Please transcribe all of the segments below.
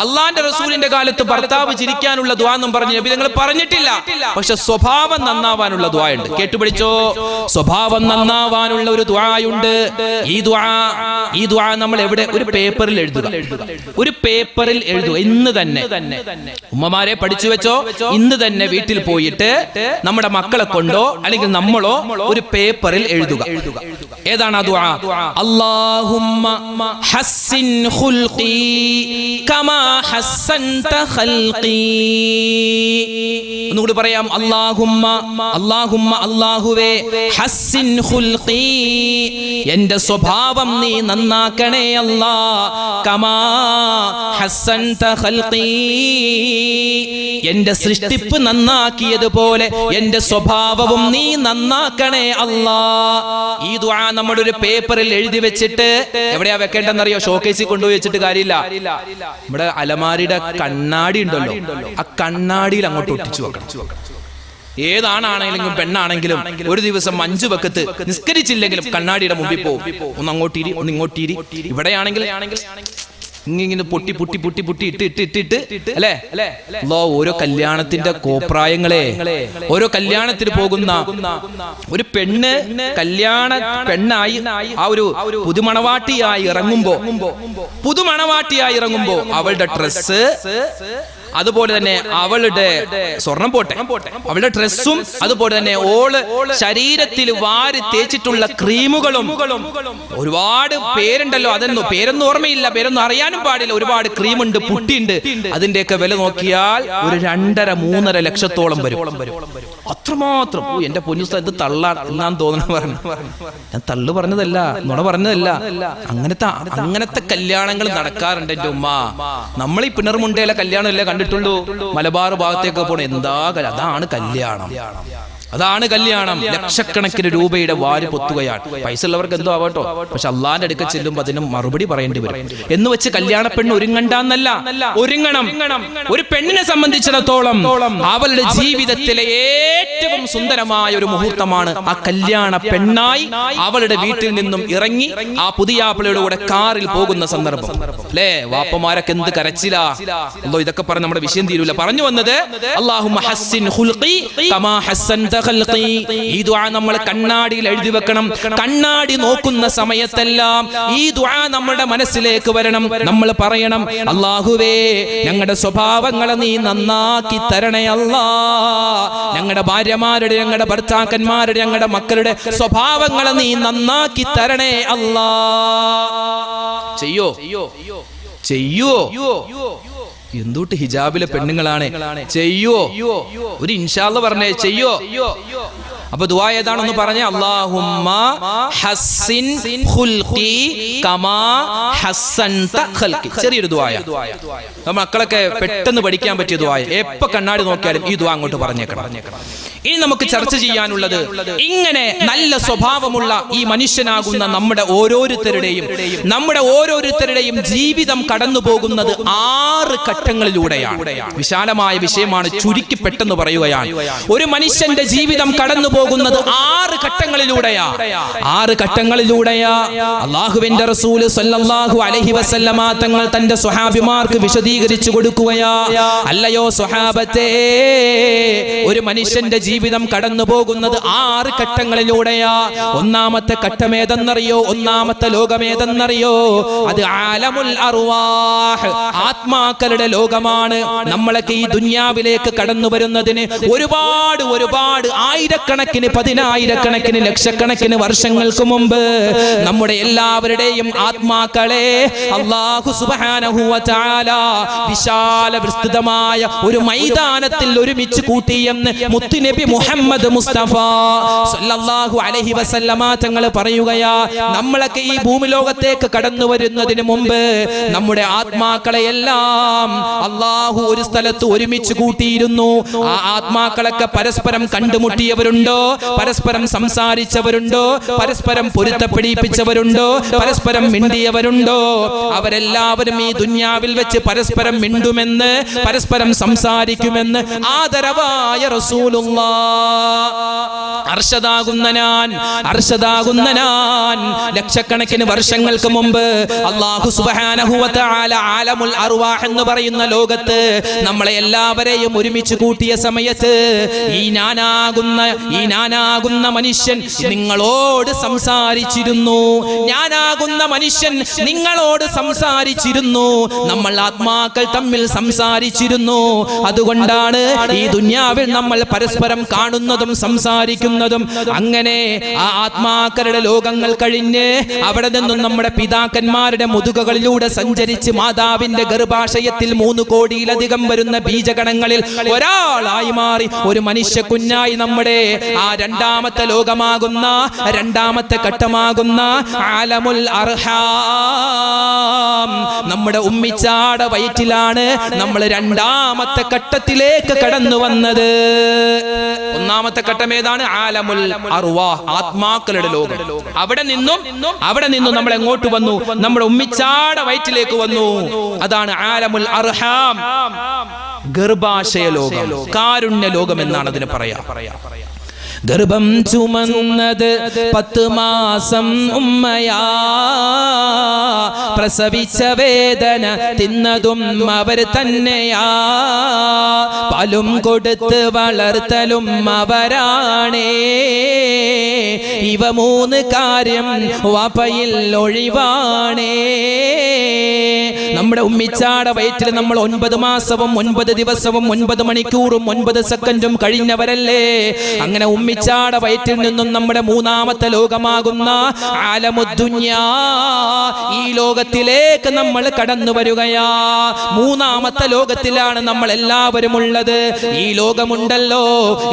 അള്ളാന്റെ റസൂലിന്റെ കാലത്ത് ഭർത്താവ് ചിരിക്കാനുള്ള ദുആ എന്നും പറഞ്ഞ് നബി തങ്ങൾ പറഞ്ഞിട്ടില്ല. പക്ഷെ സ്വഭാവം നന്നാവാനുള്ള ദുആ ഉണ്ട്. കേട്ടുപിടിച്ചോ, സ്വഭാവം നന്നാവാനുള്ള ഒരു ദുആയുണ്ട്. ഈ ദുആ നമ്മൾ എവിടെ? ഒരു പേപ്പറിൽ എഴുതുക. ഒരു പേപ്പറിൽ എഴുതുക. ഇന്ന് തന്നെ ഉമ്മമാരെ പഠിച്ചു വെച്ചോ. ഇന്ന് തന്നെ വീട്ടിൽ പോയിട്ട് നമ്മുടെ മക്കളെ കൊണ്ടോ അല്ലെങ്കിൽ നമ്മളോ ഒരു പേപ്പറിൽ എഴുതുക. ഏതാണ് ആ ദുആ? അല്ലാഹുമ്മ ഹസ്സിൻ ഖുൽഖി കമാ ഹസ്സൻത ഖൽഖി. ഒന്നുകൂടി പറയാം. അല്ലാഹുമ്മ അല്ലാഹുവേ ഹസ്സിൻ ഖുൽഖി, എന്റെ സ്വഭാവം നീ നന്നാക്കണേ അല്ലാ. കമാ ഹസ്സൻത ഖൽഖി, എന്റെ സൃഷ്ടിപ്പ് നന്നാക്കിയതുപോലെ എന്റെ സ്വഭാവവും നീ നന്നാക്കണേ അല്ലാ. ഈ ദുആ നമ്മുടെ ഒരു പേപ്പറിൽ എഴുതി വെച്ചിട്ട് എവിടെയാ വെക്കേണ്ടെന്നറിയോ? ഷോക്കേസിൽ കൊണ്ടുപോയി വെച്ചിട്ട് കാര്യമില്ല. നമ്മുടെ അലമാരിയുടെ കണ്ണാടി ഉണ്ടല്ലോ, ആ കണ്ണാടിയിൽ അങ്ങോട്ട് ഒട്ടിച്ചു വെക്കണം. ഏതാണാണെങ്കിലും പെണ്ണാണെങ്കിലും ഒരു ദിവസം 5 വക്കത്ത് നിസ്കരിച്ചില്ലെങ്കിലും കണ്ണാടിയുടെ മുമ്പിൽ പോകും. ഒന്ന് അങ്ങോട്ടിരി, ഒന്ന് ഇങ്ങോട്ടിരി. ഇവിടെയാണെങ്കിൽ ഇങ്ങനെ പൊട്ടി പൊട്ടി പൊട്ടി പൊട്ടി ഇട്ട് അല്ലേ? ഓരോ കല്യാണത്തിന്റെ കോപ്രായങ്ങളെ, ഓരോ കല്യാണത്തിന് പോകുന്ന ഒരു പെണ്ണ് പെണ്ണായി ആ ഒരു പുതുമണവാട്ടിയായി ഇറങ്ങുമ്പോ അവളുടെ ഡ്രസ്സ്, അതുപോലെ തന്നെ അവളുടെ സ്വർണം പോട്ടെ, അവളുടെ ഡ്രസ്സും, അതുപോലെ തന്നെ ഓള് ശരീരത്തിൽ വാരി തേച്ചിട്ടുള്ള ക്രീമുകളും, ഒരുപാട് പേരുണ്ടല്ലോ, പേരൊന്നും ഓർമ്മയില്ല, പേരൊന്നും അറിയാനും പാടില്ല. ഒരുപാട് ക്രീമുണ്ട്, പുട്ടിയുണ്ട്. അതിന്റെയൊക്കെ വില നോക്കിയാൽ ഒരു 2.5-3 ലക്ഷത്തോളം വരും. അത്രമാത്രം. എന്റെ പൊന്നുസ്താദ് ഇത് തള്ളാൻ തോന്നണം പറഞ്ഞു. ഞാൻ തള്ളു പറഞ്ഞതല്ല, നുണ പറഞ്ഞതല്ല. അങ്ങനത്തെ കല്യാണങ്ങൾ നടക്കാറുണ്ട് എന്റെ ഉമ്മ. നമ്മൾ ഈ പിണർമുണ്ടയിലെ കല്യാണം അല്ലേ കണ്ടിട്ടുള്ളൂ. മലബാർ ഭാഗത്തേക്ക് പോണ എന്താ, അതാണ് കല്യാണം. ലക്ഷക്കണക്കിന് രൂപയുടെ വാരി പൊത്തുകയാണ്. പൈസ ഉള്ളവർക്ക് എന്തോ ആവട്ടോ, പക്ഷെ അള്ളാന്റെ അടുക്ക ചെല്ലുമ്പോൾ അതിന് മറുപടി പറയേണ്ടി വരും. എന്ന് വെച്ച് കല്യാണ പെണ്ണ് ഒരുങ്ങണ്ടെന്നല്ല, ഒരുങ്ങണം. ഒരു പെണ്ണിനെ സംബന്ധിച്ചിടത്തോളം അവളുടെ ജീവിതത്തിലെ ഏറ്റവും സുന്ദരമായ ഒരു മുഹൂർത്തമാണ് ആ കല്യാണ പെണ്ണായി അവളുടെ വീട്ടിൽ നിന്നും ഇറങ്ങി ആ പുതിയാപ്പിളയുടെ കൂടെ കാറിൽ പോകുന്ന സന്ദർഭം അല്ലേ? വാപ്പമാരൊക്കെ എന്ത് കരച്ചിലാ. അല്ലോ ഇതൊക്കെ പറഞ്ഞ് നമ്മുടെ വിഷയം തീരൂല. പറഞ്ഞു വന്നത് അല്ലാഹുമ്മ ഹസ്സിൻ ഖുൽഖി കമാ ഹസ്സൻത ഖൽഖി. ഈ ദുആ നമ്മൾ കണ്ണാടിയിൽ എഴുതി വെക്കണം. കണ്ണാടി നോക്കുന്ന സമയത്തെല്ലാം ഈ ദുആ നമ്മുടെ മനസ്സിലേക്ക് വരണം. നമ്മൾ പറയണം, അല്ലാഹുവേ ഞങ്ങളുടെ സ്വഭാവങ്ങളെ നീ നന്നാക്കി തരണേ അല്ലാ. ഞങ്ങളുടെ ഭാര്യമാരുടെ, ഞങ്ങളുടെ ഭർത്താക്കന്മാരുടെ, ഞങ്ങളുടെ മക്കളുടെ സ്വഭാവങ്ങളെ നീ നന്നാക്കി തരണേ അല്ലാ. ചെയ്യോ എന്തുട്ട് ഹിജാബിലെ പെണ്ണുങ്ങളാണ്. ചെയ്യോ ഒരു ഇൻഷാ അല്ലാഹ് പറഞ്ഞേ. ചെയ്യോ. അപ്പൊ ദുആ ഏതാണെന്ന് പറഞ്ഞേ. അല്ലാഹുമ്മ ഹസ്സിൻ ഖുൽഖി കമാ ഹസ്സൻത ഖൽഖി. ചെറിയൊരു ദുആയ. മക്കളൊക്കെ പെട്ടെന്ന് പഠിക്കാൻ പറ്റിയ ദുആയ. എപ്പോ കണ്ണാടി നോക്കിയാലും ഈ ദുആ അങ്ങോട്ട് പറഞ്ഞേക്കണം. ഇനി നമുക്ക് ചർച്ച ചെയ്യാനുള്ളത്, ഇങ്ങനെ നല്ല സ്വഭാവമുള്ള ഈ മനുഷ്യനാകുന്ന നമ്മുടെ ഓരോരുത്തരുടെയും ജീവിതം കടന്നു പോകുന്നത് 6 ഘട്ടങ്ങളിലൂടെയാണ്. വിശാലമായ വിഷയമാണ്, ചുരുക്കി പെട്ടെന്ന് പറയുകയാണ്. ഒരു മനുഷ്യന്റെ ജീവിതം കടന്നു പോകുന്നത് 6 ഘട്ടങ്ങളിലൂടെയാ. 6 ഘട്ടങ്ങളിലൂടെയാ അല്ലാഹുവിന്റെ റസൂൽ സല്ലല്ലാഹു അലൈഹി വസല്ലമ തങ്ങൾ തന്റെ സ്വഹാബിമാർക്ക് വിശദീകരിച്ചു കൊടുക്കുകയാ. അല്ലയോ സ്വഹാബത്തേ, ഒരു മനുഷ്യന്റെ ജീവിതം കടന്നു പോകുന്നത് 6 ഘട്ടങ്ങളിലൂടെയാ. ഒന്നാമത്തെ ഘട്ടമേതെന്നറിയോ? ഒന്നാമത്തെ ലോകമേതെന്നറിയോ? അത് ആലമുൽ അർവാഹ്, ആത്മാക്കളുടെ ലോകമാണ്. നമ്മളൊക്കെ ഈ ദുനിയാവിലേക്ക് കടന്നു വരുന്നതിന് ഒരുപാട് ആയിരക്കണക്കിന്, 10,000-കണക്കിന്, ലക്ഷക്കണക്കിന് വർഷങ്ങൾക്ക് മുമ്പ് നമ്മുടെ എല്ലാവരുടെയും ആത്മാക്കളെ അല്ലാഹു സുബ്ഹാനഹു വ തആല വിശാല വിസ്തൃതമായ ഒരു മൈതാനത്തിൽ ഒരുമിച്ച് കൂട്ടിയെന്ന് മുത്തുനബി മുഹമ്മദ് മുസ്തഫ സല്ലല്ലാഹു അലൈഹി വസല്ലമ തങ്ങൾ പറയുകയാ. നമ്മളൊക്കെ ഈ ഭൂമി ലോകത്തേക്ക് കടന്നു വരുന്നതിന് മുമ്പ് നമ്മുടെ ആത്മാക്കളെ എല്ലാം അല്ലാഹു ഒരു സ്ഥലത്ത് ഒരുമിച്ച് കൂട്ടിയിരുന്നു. ആ ആത്മാക്കളൊക്കെ പരസ്പരം കണ്ടുമുട്ടിയവരുണ്ടോ? പരസ്പരം സംസാരിച്ചവരുണ്ടോ? പരസ്പരം പൊരുത്തപ്പെടിപ്പിച്ചവരുണ്ടോ? പരസ്പരം മിണ്ടിയവരുണ്ടോ? അവരെല്ലാവരും ഈ ദുനിയാവിൽ വെച്ച് പരസ്പരം മിണ്ടുമെന്ന്, പരസ്പരം സംസാരിക്കുമെന്ന് ആദരവായ റസൂലുള്ളാഹ് അർശദാകുന്ന ഞാൻ ലക്ഷക്കണക്കിന് വർഷങ്ങൾക്ക് മുമ്പ് അല്ലാഹു സുബ്ഹാനഹു വ തആല ആലമുൽ അർവാഹ് എന്ന് പറയുന്ന ലോകത്ത് നമ്മളെ എല്ലാവരെയും ഒരുമിച്ച് കൂട്ടിയ സമയത്ത് ഈ ഞാനാകുന്ന മനുഷ്യൻ നിങ്ങളോട് സംസാരിച്ചിരുന്നു. ഞാനാകുന്ന മനുഷ്യൻ നിങ്ങളോട് സംസാരിച്ചിരുന്നു. നമ്മൾ ആത്മാക്കൾ തമ്മിൽ സംസാരിച്ചിരുന്നു. അതുകൊണ്ടാണ് ഈ ദുനിയാവിൽ നമ്മൾ പരസ്പരം കാണുന്നതും സംസാരിക്കുന്നതും. അങ്ങനെ ആ ആത്മാക്കളുടെ ലോകങ്ങൾ കഴിഞ്ഞ് അവിടെ നിന്നും നമ്മുടെ പിതാക്കന്മാരുടെ മുതുകകളിലൂടെ സഞ്ചരിച്ച് മാതാവിന്റെ ഗർഭാശയത്തിൽ 3 കോടിയിലധികം വരുന്ന ബീജഗണങ്ങളിൽ ഒരാളായി മാറി ഒരു മനുഷ്യ കുഞ്ഞായി നമ്മുടെ ആ രണ്ടാമത്തെ ലോകമാകുന്ന രണ്ടാമത്തെ ഘട്ടമാകുന്ന ആലമുൽ അർഹാം നമ്മുടെ ഉമ്മിച്ചാട വയറ്റിലാണ് നമ്മൾ രണ്ടാമത്തെ ഘട്ടത്തിലേക്ക് കടന്നു വന്നത്. ഒന്നാമത്തെ ഘട്ടം ഏതാണ്? ആലമുൽ അർവാഹ്, ആത്മാക്കളുടെ ലോകം. അവിടെ നിന്നും നമ്മൾ എങ്ങോട്ട് വന്നു? നമ്മുടെ ഉമ്മിച്ചാട വയറ്റിലേക്ക് വന്നു. അതാണ് ആലമുൽ അർഹാം, ഗർഭാശയ ലോകം, കാരുണ്യ ലോകം എന്നാണ് അതിന് പറയാ. ഗർഭം ചുമന്നത് 10 മാസം ഉമ്മയാ, പ്രസവിച്ച വേദന തിന്നതും അവർ തന്നെയാ, പാലും കൊടുത്ത് വളർത്തലും അവരാണേ. ഇവ 3 കാര്യം വാപ്പയിൽ ഒഴിവാണേ. നമ്മുടെ ഉമ്മിച്ചാട വയറ്റിൽ നമ്മൾ 9 മാസവും 9 ദിവസവും 9 മണിക്കൂറും 9 സെക്കൻഡും കഴിഞ്ഞവരല്ലേ. അങ്ങനെ ഉമ്മിച്ചാട വയറ്റിൽ നിന്നും നമ്മുടെ മൂന്നാമത്തെ ലോകമാകുന്ന ആലമുദ്ദുന്യാ, ഈ ലോകത്തിലേക്ക് നമ്മൾ കടന്നു വരികയാ. മൂന്നാമത്തെ ലോകത്തിലാണ് നമ്മൾ എല്ലാവരും ഉള്ളത്. ഈ ലോകമുണ്ടല്ലോ,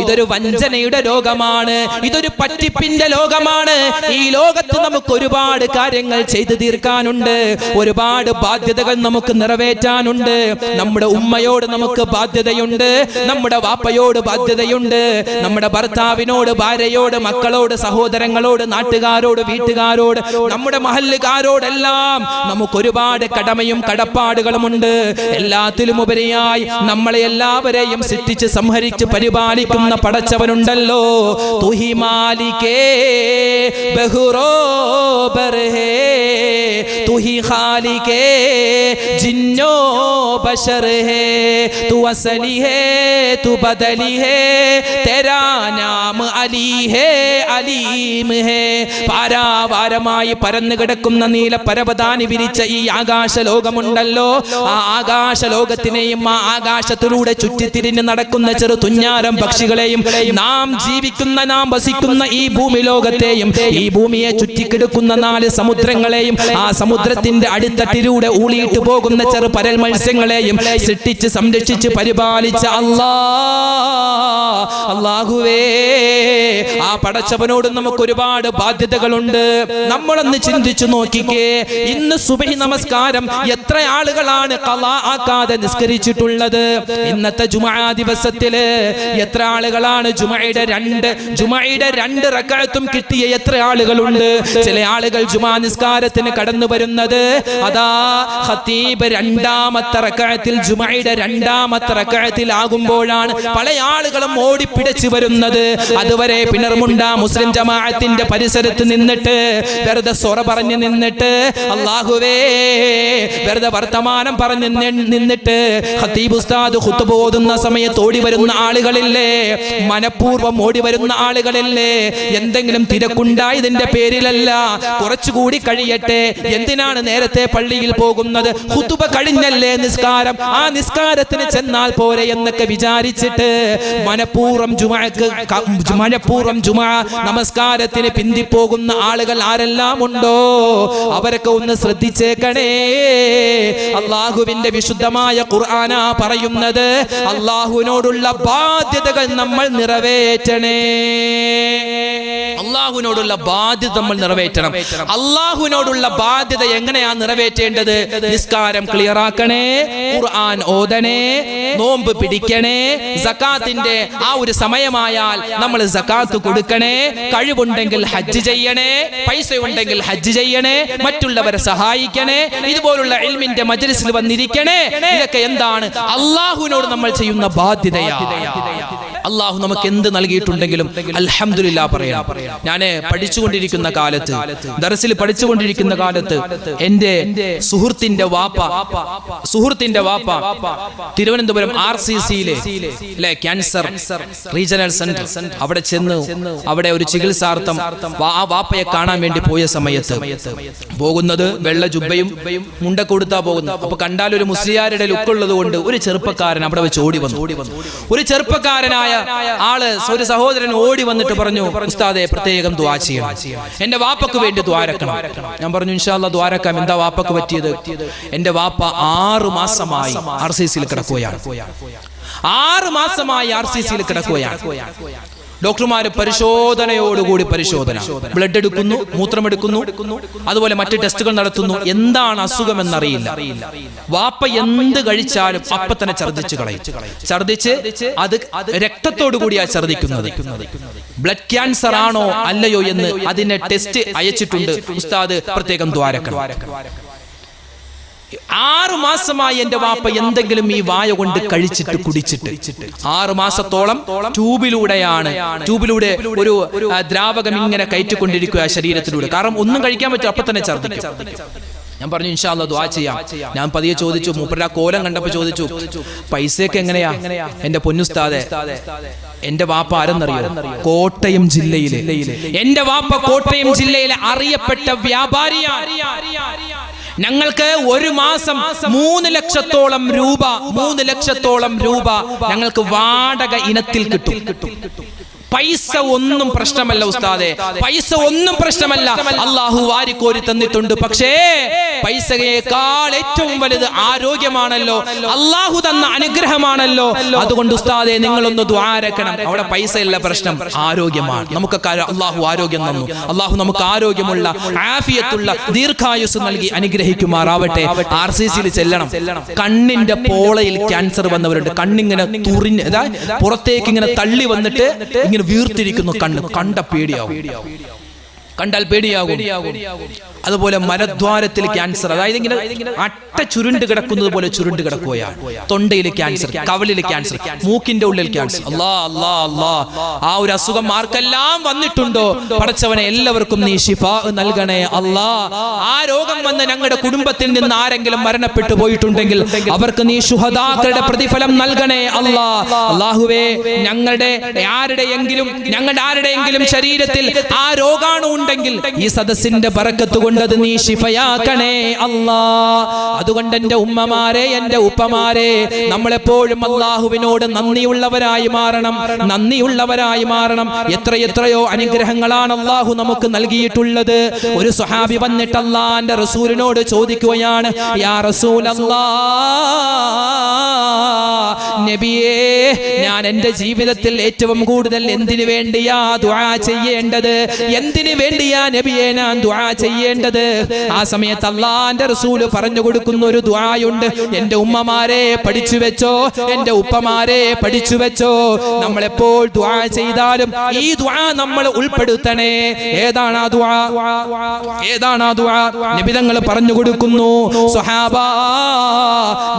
ഇതൊരു വഞ്ചനയുടെ ലോകമാണ്, ഇതൊരു പറ്റിപ്പിന്റെ ലോകമാണ്. ഈ ലോകത്ത് നമുക്ക് ഒരുപാട് കാര്യങ്ങൾ ചെയ്തു തീർക്കാനുണ്ട്, ഒരുപാട് ബാധ്യതകൾ നമുക്ക് നിറവേറ്റാനുണ്ട്. നമ്മുടെ ഉമ്മയോട് നമുക്ക് ബാധ്യതയുണ്ട്, നമ്മുടെ വാപ്പയോട് ബാധ്യതയുണ്ട്, നമ്മുടെ ഭർത്താവിനോട്, ഭാര്യയോട്, മക്കളോട്, സഹോദരങ്ങളോട്, നാട്ടുകാരോട്, വീട്ടുകാരോട്, നമ്മുടെ മഹല്ലുകാരോടെല്ലാം നമുക്ക് ഒരുപാട് കടമയും കടപ്പാടുകളുമുണ്ട്. എല്ലാത്തിലും ഉപരിയായി നമ്മളെ എല്ലാവരെയും സൃഷ്ടിച്ച് സംഹരിച്ച് പരിപാലിക്കുന്ന പടച്ചവനുണ്ടല്ലോ. തുഹി മാലികേ ബഹുറോബർ ഹേ, തുഹി ഖാലികേ जिन्नो बशर है, तू असली है तू बदली है, तेरा नाम अली है अलीम है. പാരാവാരമായി പരന്നു കിടക്കുന്ന നീല പരവതാനി വിരിച്ച ഈ ആകാശ ലോകമുണ്ടല്ലോ, ആ ആകാശ ലോകത്തിനെയും ആ ആകാശത്തിലൂടെ ചുറ്റിത്തിരിഞ്ഞ് നടക്കുന്ന ചെറു തുഞ്ഞാരം പക്ഷികളെയും നാം ജീവിക്കുന്ന, നാം വസിക്കുന്ന ഈ ഭൂമി ലോകത്തെയും ഈ ഭൂമിയെ ചുറ്റിക്കിടക്കുന്ന 4 സമുദ്രങ്ങളെയും ആ സമുദ്രത്തിന്റെ അടിത്തട്ടിലൂടെ ഊളിയിട്ട് പോകുന്ന ചെറു പരൽ മത്സ്യങ്ങളെയും സൃഷ്ടിച്ച് സംരക്ഷിച്ച് പരിപാലിച്ച അല്ലാഹുവേ, ആ പടച്ചവനോട് നമുക്ക് ഒരുപാട് ബാധ്യതകളുണ്ട്. നമ്മളൊന്ന് ചിന്തിച്ചു നോക്കിക്കേ, ഇന്ന് സുബഹി നമസ്കാരം എത്ര ആളുകളാണ് ഖളാ ആക്കാതെ നിസ്കരിച്ചിട്ടുള്ളത്? ഇന്നത്തെ ജുമുഅ ദിവസത്തില് എത്ര ആളുകളാണ് ജുമുഅയുടെ 2 റക്അത്തും കിട്ടിയ എത്ര ആളുകളുണ്ട്? ചില ആളുകൾ ജുമുഅ നിസ്കാരത്തിന് കടന്നു വരുന്നത് അതാ ഖതീബ് 2ാമത്തെ റക്അത്തിൽ, ജുമുഅയുടെ 2ാമത്തെ റക്അത്തിൽ ആകുമ്പോഴാണ് പല ആളുകളും ഓടിപ്പിടിച്ചു വരുന്നത്. അതുവരെ പിണർമുണ്ട മുസ്ലിം ജമാഅത്തിന്റെ പരിസരത്ത് നിന്നിട്ട് വെറുതെ സൊറ പറഞ്ഞു നിന്നിട്ട്, അല്ലാഹുവേ വെറുതെ വർത്തമാനം പറഞ്ഞു നിന്നിട്ട് ഖതീബ് ഉസ്താദ് ഖുത്ബ ഓതുന്ന സമയത്ത് ഓടി വരുന്ന ആളുകളില്ലേ, മനഃപൂർവ്വം ഓടി വരുന്ന ആളുകളില്ലേ, എന്തെങ്കിലും തിരക്കുണ്ടായതിന്റെ പേരിലല്ല, കുറച്ചുകൂടി കഴിയട്ടെ, എന്തിനാണ് നേരത്തെ പള്ളിയിൽ പോകുന്നത്, ഖുത്ബ കഴിഞ്ഞല്ലേ നിസ്കാരം, ആ നിസ്കാരത്തിന് ചെന്നാൽ പോരെ എന്നൊക്കെ വിചാരിച്ചിട്ട് മനഃപൂർവ്വം ജുമുഅ നമസ്കാരത്തിന് പിന്തിപ്പോകുന്ന ആളുകൾ ആരെല്ലാം ഉണ്ടോ അവരൊക്കെ ഒന്ന് ശ്രദ്ധിച്ചേക്കണേ. അല്ലാഹുവിന്റെ വിശുദ്ധമായ ഖുർആന പറയുന്നത്, അല്ലാഹുവിനോടുള്ള ബാധ്യതകൾ നമ്മൾ നിറവേറ്റണേ. അല്ലാഹുവിനോടുള്ള ബാധ്യത നമ്മൾ നിറവേറ്റണം. അല്ലാഹുവിനോടുള്ള ബാധ്യത എങ്ങനെയാ നിറവേറ്റേണ്ടത്? നിസ്കാരം ക്ലിയർ ആക്കണേ, ഖുർആൻ ഓതണേ, നോമ്പ് പിടിക്കണേ, സകാത്തിന്റെ ആ ഒരു സമയമായാൽ നമ്മൾ സകാത്ത് കൊടുക്കണേ, കഴിവുണ്ടെങ്കിൽ ഹജ്ജ് ചെയ്യണേ, പൈസ ഉണ്ടെങ്കിൽ ഹജ്ജ് ചെയ്യണേ, മറ്റുള്ളവരെ സഹായിക്കണേ, ഇതുപോലുള്ള ഇൽമിന്റെ മജ്ലിസിൽ വന്നിരിക്കണേ. ഇതൊക്കെ എന്താണ്? അല്ലാഹുവിനോട് നമ്മൾ ചെയ്യുന്ന ബാധ്യതയാണ്. അള്ളാഹു നമുക്ക് എന്ത് നൽകിയിട്ടുണ്ടെങ്കിലും അൽഹംദുലില്ലാ പറയാം. ഞാൻ പഠിച്ചുകൊണ്ടിരിക്കുന്ന കാലത്ത്, ദർസിൽ പഠിച്ചുകൊണ്ടിരിക്കുന്ന കാലത്ത് എന്റെ സുഹൃത്തിന്റെ വാപ്പ തിരുവനന്തപുരം RCCയിലെ ക്യാൻസർ റീജിയണൽ സെന്റർ അവിടെ ചെന്ന് അവിടെ ഒരു ചികിത്സാർത്ഥം ആ വാപ്പയെ കാണാൻ വേണ്ടി പോയ സമയത്ത് പോകുന്നത് വെള്ള ജുബ്ബയും മുണ്ട കൊടുത്താ പോകുന്നത്. അപ്പൊ കണ്ടാൽ ഒരു മുസ്ലിയാരുടെ ലുക്കുള്ളത് കൊണ്ട് ഒരു ചെറുപ്പക്കാരൻ അവിടെ വെച്ച് ഓടി വന്നു. ഒരു ചെറുപ്പക്കാരനായ ആള്, ഒരു സഹോദരൻ ഓടി വന്നിട്ട് പറഞ്ഞു, ഉസ്താദെ പ്രത്യേകം ദുആ ചെയ്യണം, എന്റെ വാപ്പക്ക് വേണ്ടി ദ്വാരക്കണം. ഞാൻ പറഞ്ഞു ഇൻഷാ അല്ലാഹ് ദ്വാരക്കാം. എന്താ വാപ്പക്ക് പറ്റിയത്? എന്റെ വാപ്പ 6 മാസമായി RCCയിൽ കിടക്കുകയാണ്. 6 മാസമായി RCCയിൽ കിടക്കുകയാണ്. ഡോക്ടർമാര് പരിശോധനയോടുകൂടി പരിശോധന, ബ്ലഡ് എടുക്കുന്നു, മൂത്രമെടുക്കുന്നു, അതുപോലെ മറ്റ് ടെസ്റ്റുകൾ നടത്തുന്നു. എന്താണ് അസുഖമെന്നറിയില്ല. വാപ്പ എന്ത് കഴിച്ചാലും അപ്പൊ തന്നെ ഛർദിച്ച് അത് രക്തത്തോടു കൂടിയാ ഛർദിക്കുന്നത്. ബ്ലഡ് ക്യാൻസർ ആണോ അല്ലയോ എന്ന് അതിനെ ടെസ്റ്റ് അയച്ചിട്ടുണ്ട്. ഉസ്താദ് പ്രത്യേകം ദ്വാരക്കണം. 6 മാസമായി എന്റെ വാപ്പ എന്തെങ്കിലും ഈ വായ കൊണ്ട് കഴിച്ചിട്ട് കുടിച്ചിട്ട് 6 മാസത്തോളം ട്യൂബിലൂടെ ഒരു ദ്രാവകം ഇങ്ങനെ കയറ്റിക്കൊണ്ടിരിക്കുക ശരീരത്തിലൂടെ. കാരണം ഒന്നും കഴിക്കാൻ പറ്റും, അപ്പൊ തന്നെ ഛർദിക്കും. ഞാൻ പറഞ്ഞു ഇൻഷാ അല്ലാഹ് ദുആ ചെയ്യാം. ഞാൻ പതിയെ ചോദിച്ചു, മൂപ്പരുടെ കോലം കണ്ടപ്പോ ചോദിച്ചു, പൈസയൊക്കെ എങ്ങനെയാ? എന്റെ പൊന്നുസ്താദെ, എന്റെ വാപ്പ ആരെന്നറിയോ? കോട്ടയം ജില്ലയിലെ, എന്റെ വാപ്പ കോട്ടയം ജില്ലയിലെ അറിയപ്പെട്ട വ്യാപാരിയാണ്. ഞങ്ങൾക്ക് ഒരു മാസം 3 ലക്ഷത്തോളം രൂപ ഞങ്ങൾക്ക് വാടക ഇനത്തിൽ കിട്ടും. പൈസ ഒന്നും പ്രശ്നമല്ല ഉസ്താദെ, പൈസ ഒന്നും പ്രശ്നമല്ല. അള്ളാഹു വാരിക്കോരി തന്നിട്ടുണ്ട്. പക്ഷേ പൈസയേക്കാൾ ഏറ്റവും വലുത് ആരോഗ്യമാണല്ലോ, അള്ളാഹു തന്ന അനുഗ്രഹമാണല്ലോ. അതുകൊണ്ട് ഉസ്താദെ നിങ്ങളൊന്ന് ദുആരക്കണം. അവിടെ പൈസയല്ല പ്രശ്നം, ആരോഗ്യമാണ്. നമുക്കൊക്കെ അള്ളാഹു ആരോഗ്യം തന്നു. അള്ളാഹു നമുക്ക് ആരോഗ്യമുള്ള ആഫിയത്തുള്ള ദീർഘായുസ് നൽകി അനുഗ്രഹിക്കുമാറാവട്ടെ. RCCയിൽ ചെല്ലണം. കണ്ണിന്റെ പോളയിൽ ക്യാൻസർ വന്നവരുണ്ട്. കണ്ണിങ്ങനെ തുറിഞ്ഞ് പുറത്തേക്ക് ഇങ്ങനെ തള്ളി വന്നിട്ട് ഇങ്ങനെ വീർത്തിരിക്കുന്നു. കണ്ട കണ്ടാൽ പേടിയാകും. അതുപോലെ മലദ്വാരത്തിൽ ക്യാൻസർ, അതായത് ഇങ്ങനെ അട്ട ചുരുണ്ട് കിടക്കുന്നത് പോലെ ചുരുണ്ട് കിടക്കുകയാണ്. തൊണ്ടയിൽ ക്യാൻസർ, കവളിൽ ക്യാൻസർ, മൂക്കിന്റെ ഉള്ളിൽ ക്യാൻസർ. ആ ഒരു അസുഖം ആർക്കെല്ലാം വന്നിട്ടുണ്ടോ പടച്ചവനെ എല്ലാവർക്കും നീ ശിഫാ നൽകണേ അല്ലാ. ആ രോഗം വന്ന് ഞങ്ങളുടെ കുടുംബത്തിൽ നിന്ന് ആരെങ്കിലും മരണപ്പെട്ടു പോയിട്ടുണ്ടെങ്കിൽ അവർക്ക് നീ ശുഹദാക്കളുടെ പ്രതിഫലം നൽകണേ അല്ലാ. അല്ലാഹുവേ, ഞങ്ങളുടെ ആരുടെയെങ്കിലും ശരീരത്തിൽ ആ രോഗാണു ഉണ്ടെങ്കിൽ ഈ സദസ്സിന്റെ ബറക്കത്ത് കൊണ്ട് അത് നീ ശിഫയാക്കണേ അല്ലാ. അതുകൊണ്ട് എന്റെ ഉമ്മമാരെ, എന്റെ ഉപ്പമാരെ, നമ്മളെപ്പോഴും അല്ലാഹുവിനോട് നന്ദിയുള്ളവരായി മാറണം. എത്രയോ അനുഗ്രഹങ്ങളാണ് അല്ലാഹു നമുക്ക് നൽകിയിട്ടുള്ളത്. ഒരു സ്വഹാബി വന്നിട്ട് അല്ലാഹുവിന്റെ റസൂലിനോട് ചോദിക്കുകയാണ്, യാ റസൂലല്ലാഹ്, നബിയേ, ഞാൻ എന്റെ ജീവിതത്തിൽ ഏറ്റവും കൂടുതൽ എന്തിനു വേണ്ടിയാ ദുആ ചെയ്യേണ്ടത്? എന്തിനു വേണ്ടിയാ നബിയേ ഞാൻ ദുആ ചെയ്യേണ്ടത്? ആ സമയത്ത് അല്ലാഹുവിന്റെ റസൂൽ പറഞ്ഞു കൊടുക്കുന്ന ഒരു ദുആയുണ്ട്. എന്റെ ഉമ്മമാരെ പഠിച്ചു വെച്ചോ, എന്റെ ഉപ്പമാരെ പഠിച്ചു വെച്ചോ. നമ്മൾ എപ്പോൾ ദുആ ചെയ്താലും ഈ ദുആ നമ്മൾ ഉൾപ്പെടുത്തണേ. ഏതാണ് ആ ദുആ? നബി തങ്ങൾ പറഞ്ഞു കൊടുക്കുന്നു, സ്വഹാബാ,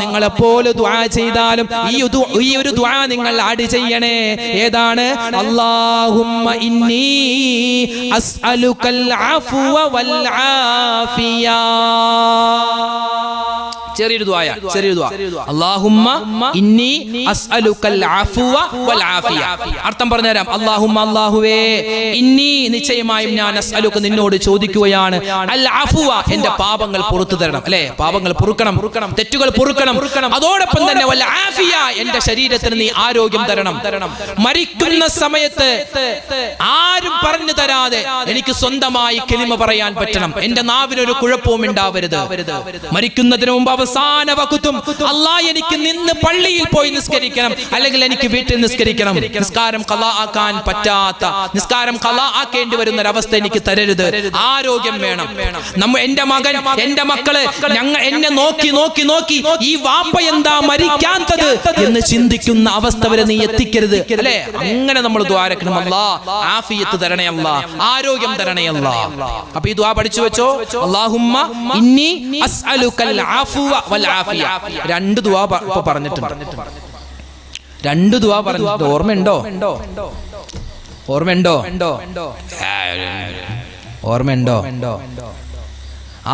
നിങ്ങൾ എപ്പോൾ ദുആ ചെയ്താലും ഈ ഒരു ദുആ നിങ്ങൾ ആഡ് ചെയ്യണേ. ഏതാണ്? അല്ലാഹുമ്മ ഇന്നി അസ്അലുകൽ അഫ്വ വൽ ആഫിയ. ചെറിയൊരു ദുആ. അല്ലാഹുമ്മ ഇന്നി അസ്അലുകൽ അഫ്വ വൽ ആഫിയ. അർത്ഥം പറഞ്ഞുതരാം. അല്ലാഹുമ്മ, അല്ലാഹുവേ, ഇന്നി നിശ്ചയമായും ഞാൻ അസ്അലുക നിന്നോട് ചോദിക്കുകയാണ്, അൽ അഫ്വ, എന്റെ പാപങ്ങൾ പുറത്തു തരണം. അല്ലേ, പാപങ്ങൾ പൊറുക്കണം, തെറ്റുകൾ പൊറുക്കണം. അതോടൊപ്പം തന്നെ വൽ ആഫിയ, എന്റെ ശരീരത്തിന് നീ ആരോഗ്യം തരണം. മരിക്കുന്ന സമയത്ത് ആരും പറഞ്ഞു തരാതെ എനിക്ക് സ്വന്തമായി കലിമ പറയാൻ പറ്റണം. എന്റെ നാവിനൊരു കുഴപ്പവും ഉണ്ടാവരുത്. മരിക്കുന്നതിന് മുമ്പ് അവസാന വഖ്തും അല്ലാഹ് എനിക്ക് നിന്ന് പള്ളിയിൽ പോയി നിസ്കരിക്കണം, അല്ലെങ്കിൽ എനിക്ക് വീട്ടിൽ നിസ്കരിക്കണം. നിസ്കാരം ഖളാ ആക്കാൻ പറ്റാത്ത, നിസ്കാരം ഖളാ ആക്കേണ്ടി വരുന്ന ഒരവസ്ഥ എനിക്ക് തരരുത്. ആരോഗ്യം വേണം. എന്റെ മകൻ, എന്റെ മക്കള് എന്നെ നോക്കി ഈ വാപ്പ എന്താ മരിക്കാത്തത് എന്ന് ചിന്തിക്കുന്ന അവസ്ഥ വരെ നീ എത്തിക്കരുത്. അല്ലേ, അങ്ങനെ നമ്മൾ ദുആരക്കണം. അല്ലാഹ് ആഫിയത്ത് തരണേ അല്ലാഹ്, ആരോഗ്യം തരണേ അല്ലാഹ്. അപ്പൊ ഈ ദുആ പഠിച്ചു വെച്ചോ. അല്ലാഹുമ്മ ഇന്നി അസ്അലുകൽ അഫ്വ വൽ ആഫിയ. 2 ദുആ പറഞ്ഞിട്ടുണ്ട്. 2 ദുആ പറഞ്ഞിട്ട് ഓർമ്മയുണ്ടോ?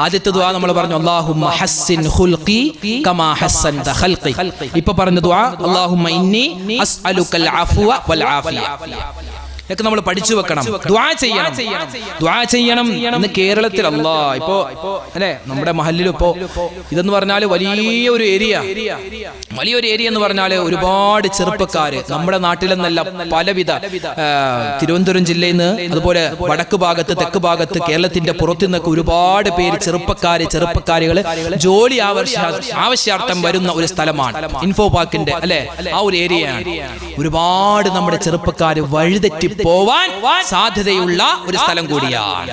ആദ്യത്തെ ദുആ നമ്മൾ പറഞ്ഞു അല്ലാഹുമ്മ ഹസ്സിൻ ഖുൽഖി കമാ ഹസ്സൻത ഖൽഖി. ഇപ്പൊ പറഞ്ഞ ദുആ അല്ലാഹുമ്മ ഇന്നി അസ്അലുക്കൽ അഫ്വ വൽ ആഫിയ. ഇതൊക്കെ നമ്മൾ പഠിച്ചു വെക്കണം. ദുആ ചെയ്യണം. ഇന്ന് കേരളത്തിൽ ഇപ്പോ അല്ലെ നമ്മുടെ മഹല്ലിലും ഇപ്പോ ഇതെന്ന് പറഞ്ഞാല് വലിയൊരു ഏരിയ എന്ന് പറഞ്ഞാല് ഒരുപാട് ചെറുപ്പക്കാര് നമ്മുടെ നാട്ടിലെന്നല്ല പലവിധ തിരുവനന്തപുരം ജില്ലയിൽ നിന്ന് അതുപോലെ വടക്ക് ഭാഗത്ത് തെക്ക് ഭാഗത്ത് കേരളത്തിന്റെ പുറത്തു നിന്നൊക്കെ ഒരുപാട് പേര് ചെറുപ്പക്കാരികള് ജോലി ആവശ്യാർത്ഥം വരുന്ന ഒരു സ്ഥലമാണ് ഇൻഫോ പാർക്കിന്റെ അല്ലെ ആ ഒരു ഏരിയയാണ്. ഒരുപാട് നമ്മുടെ ചെറുപ്പക്കാര് വഴിതെറ്റി പോവാൻ സാധ്യതയുള്ള ഒരു സ്ഥലം കൂടിയാണ്.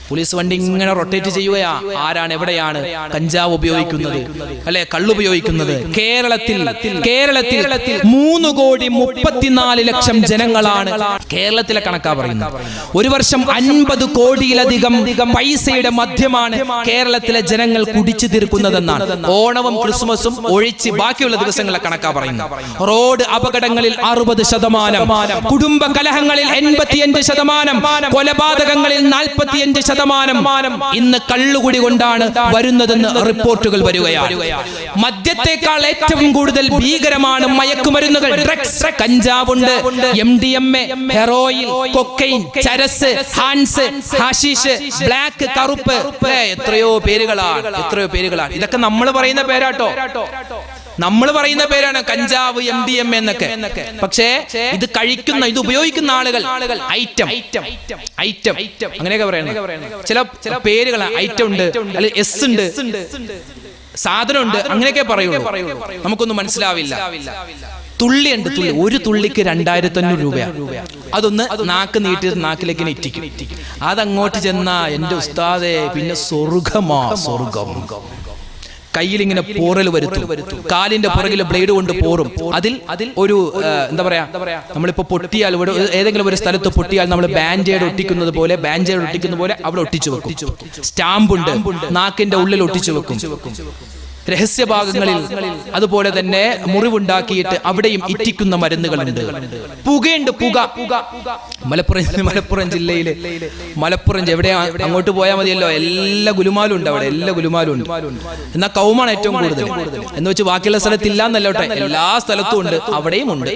പോലീസ് വണ്ടി ഇങ്ങനെ റൊട്ടേറ്റ് ചെയ്യുകയാ. ആരാണ് എവിടെയാണ് കഞ്ചാവ് ഉപയോഗിക്കുന്നത് അല്ലെ കള്ളുപയോഗിക്കുന്നത്? കേരളത്തിൽ 3,34,00,000 ജനങ്ങളാണ്. കേരളത്തിലെ കണക്കാ പറയുന്നത്. ഒരു വർഷം 50 കോടിയിലധികം പൈസയുടെ മദ്യമാണ് കേരളത്തിലെ ജനങ്ങൾ കുടിച്ചു തീർക്കുന്നതെന്നാണ്. ഓണവും ക്രിസ്മസും ഒഴിച്ച് ബാക്കിയുള്ള ദിവസങ്ങളെ കണക്കാ പറയുന്നത്. റോഡ് അപകടങ്ങളിൽ 60%, കുടുംബ കലഹങ്ങളിൽ 85%, കൊലപാതകങ്ങളിൽ 45% ഇന്ന് കള്ളുകുടി കൊണ്ടാണ് വരുന്നതെന്ന് റിപ്പോർട്ടുകൾ വരികയാണ്. മദ്യത്തെക്കാൾ ഏറ്റവും കൂടുതൽ ഭീകരമാണ് മയക്കുമരുന്നുകൾ. ഡ്രഗ്സ്, കഞ്ചാവുണ്ട്, MDMA, heroin, cocaine, charas, Hans, hashish, black, കറുപ്പ്, എത്രയോ പേരുകളാണ്. ഇതൊക്കെ നമ്മൾ പറയുന്ന പേരാട്ടോ. നമ്മൾ പറയുന്ന പേരാണ് കഞ്ചാവ്, MDMA എന്നൊക്കെ. പക്ഷേ ഇത് ഉപയോഗിക്കുന്ന ആളുകൾ ഐറ്റം അങ്ങനെയൊക്കെ പറയുന്നത്. ചില പേരുകൾ ഐറ്റം ഉണ്ട്, അല്ലെങ്കിൽ S ഉണ്ട്, സാധനമുണ്ട്, അങ്ങനെയൊക്കെ പറയുള്ളൂ. നമുക്കൊന്നും മനസ്സിലാവില്ല. തുള്ളിയുണ്ട്. ഒരു തുള്ളിക്ക് 2,500 രൂപയാണ്. അതൊന്ന് നാക്ക് നീട്ടിയിട്ട് നാക്കിലേക്ക് ഇറ്റിക്കും. അതങ്ങോട്ട് ചെന്നാ എന്റെ ഉസ്താദേ പിന്നെ സ്വർഗം. കയ്യിൽ ഇങ്ങനെ പോറൽ വരുത്തും, കാലിന്റെ പുറകിൽ ബ്ലേഡ് കൊണ്ട് പോറും. അതിൽ ഒരു എന്താ പറയാ, നമ്മളിപ്പോ പൊട്ടിയാൽ ഏതെങ്കിലും ഒരു സ്ഥലത്ത് പൊട്ടിയാൽ നമ്മൾ ബാൻഡേഡ് ഒട്ടിക്കുന്ന പോലെ അവിടെ ഒട്ടിച്ചു വെക്കും. സ്റ്റാമ്പുണ്ട്, നാക്കിന്റെ ഉള്ളിൽ ഒട്ടിച്ചു വെക്കും. രഹസ്യഭാഗങ്ങളിൽ അതുപോലെ തന്നെ മുറിവുണ്ടാക്കിയിട്ട് അവിടെയും ഇറ്റിക്കുന്ന മരുന്നുകളുണ്ട്. പുകയുണ്ട്, പുക. മലപ്പുറം ജില്ലയിലെ എവിടെയാ അങ്ങോട്ട് പോയാൽ മതിയല്ലോ, എല്ലാ ഗുലുമാലും ഉണ്ട് അവിടെ. എന്നാൽ കൗമാണ് ഏറ്റവും കൂടുതൽ എന്ന് വെച്ച് ബാക്കിയുള്ള സ്ഥലത്തില്ല എന്നല്ലോട്ടെ, എല്ലാ സ്ഥലത്തും ഉണ്ട്, അവിടെയും ഉണ്ട്.